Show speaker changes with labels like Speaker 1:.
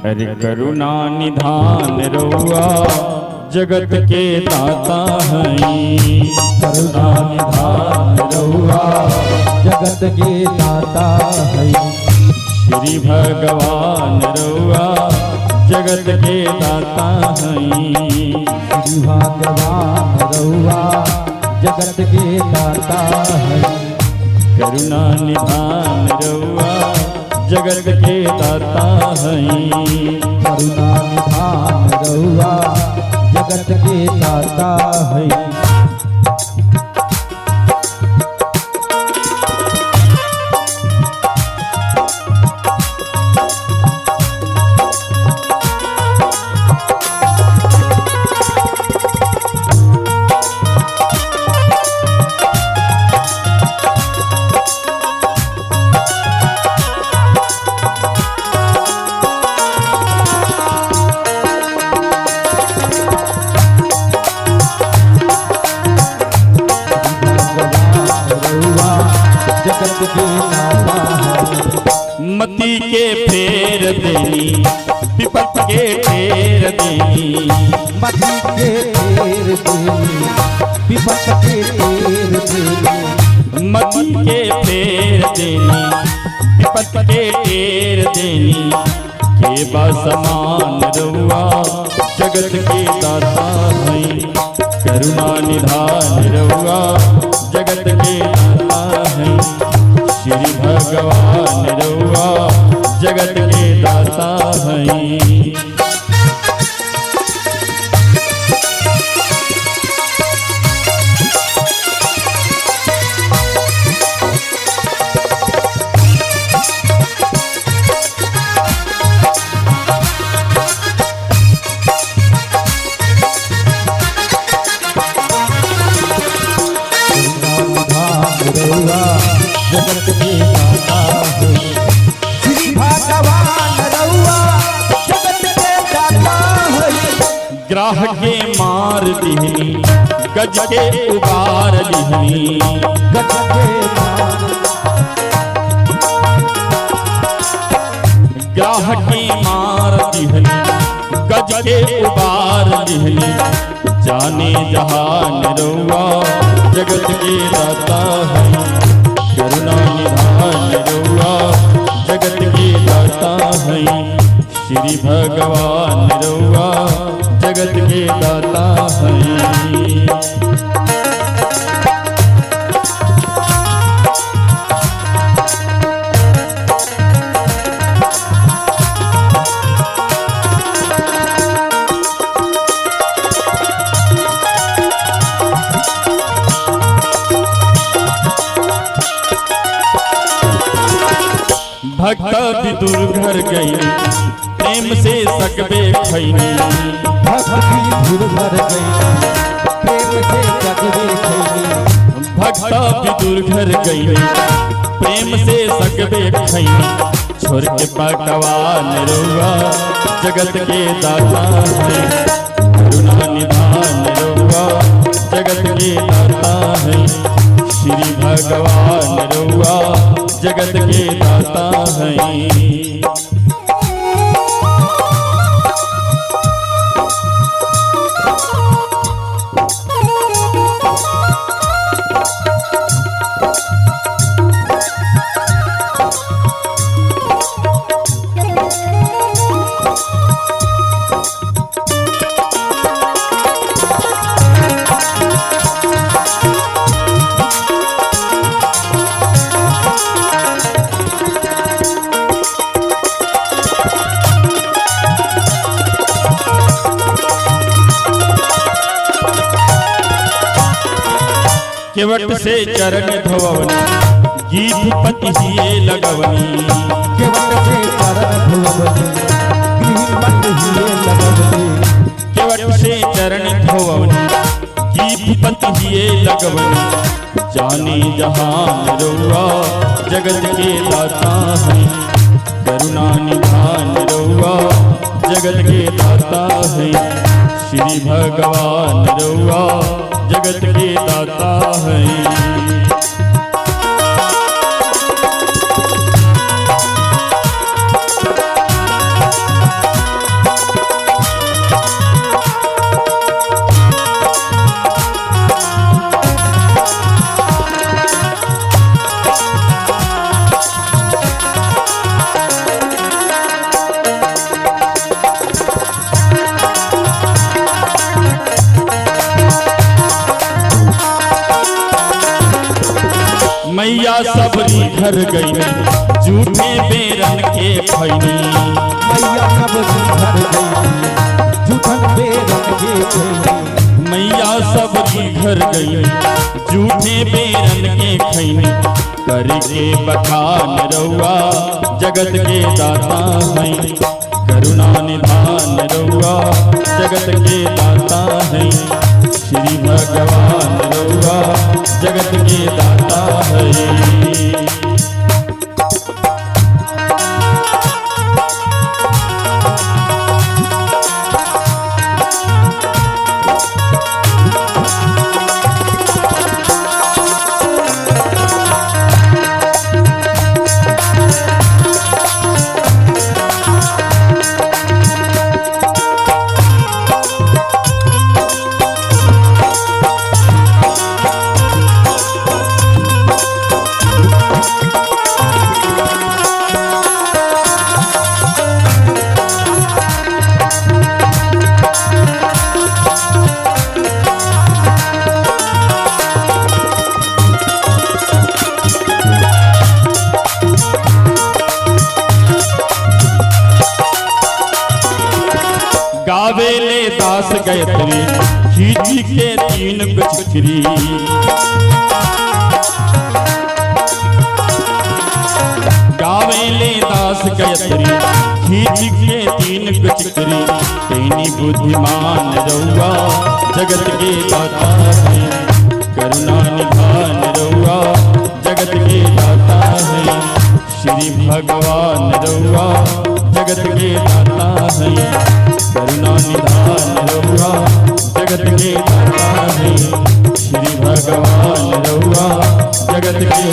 Speaker 1: अरे करुणा निधान रउआ जगत के दाता हई।
Speaker 2: करुणा निधान रउआ जगत के दाता हई।
Speaker 1: श्री भगवान रउआ जगत के दाता हई।
Speaker 2: श्री भगवान रउआ जगत के दाता हई।
Speaker 1: करुणा निधान रउआ जगत के दाता हई।
Speaker 2: करुणा निधान रउआ जगत के दाता हई।
Speaker 1: मती के फेर देनी विपत के फेर देनी।
Speaker 2: मती के फेर देनी विपत के फेर देनी।
Speaker 1: मती के फेर देनी विपत के फेर देनी। के बसमान रउआ जगत के दाता हई। करुणा निधान रउआ जगत के दाता हई। श्री भगवान रउआ जगत के दाता हई।
Speaker 2: जगत के दाता हई। श्री भगवान रउआ जगत के दाता हई।
Speaker 1: ग्राह के मार दिहनी गज के उबार दिहनी।
Speaker 2: गज के मार
Speaker 1: ग्राह के मार दिहनी गज के उबार दिहनी। जाने जहान रउआ जगत के दाता हई। करुणा निधान रउआ जगत के दाता हई। श्री भगवान रउआ जगत के दाता हई। भक्त विदुर घर गई प्रेम से सकबे खैनी।
Speaker 2: भक्त विदुर घर गई प्रेम से सकबे खैनी।
Speaker 1: भक्त विदुर घर गई प्रेम से सकबे खैनी। छोड़ के पकवान रउआ जगत के दाता है। करुणा निधान रउआ जगत के दाता है। श्री भगवान रउआ जगत के दाता हैं। केवट से चरण धोवनी गीत पति हिए लगवनी।
Speaker 2: केवट से चरण धोवनी गीत पति हिए लगवनी।
Speaker 1: केवट से चरण धोवनी गीत पति हिए लगवनी। जाने जहान रउआ जगत के दाता है। करुणा निधान रउआ जगत के दाता है। श्री भगवान रउआ जगत के दाता है। घर गई झूठे बेरन के खैनी
Speaker 2: मैया सब घर गई झूठन बेरन के खैनी
Speaker 1: मैया सबकी घर गई झूठे बेरन के खैनी करके बखान रउआ जगत के दाता है करुणा निधान रउआ जगत के दाता है श्री भगवान रउआ जगत के दाता है। गावेले दास गायत्री खींच के तीन गचकरी गावेले दास गायत्री खींच के तीन गचकरी तेनी बुद्धिमान रउआ जगत के दाता है करुणा निधान रउआ जगत के दाता है श्री भगवान रउआ जगत के दाता है करुणा निधान रउआ जगत के दाता है श्री भगवान रउआ जगत के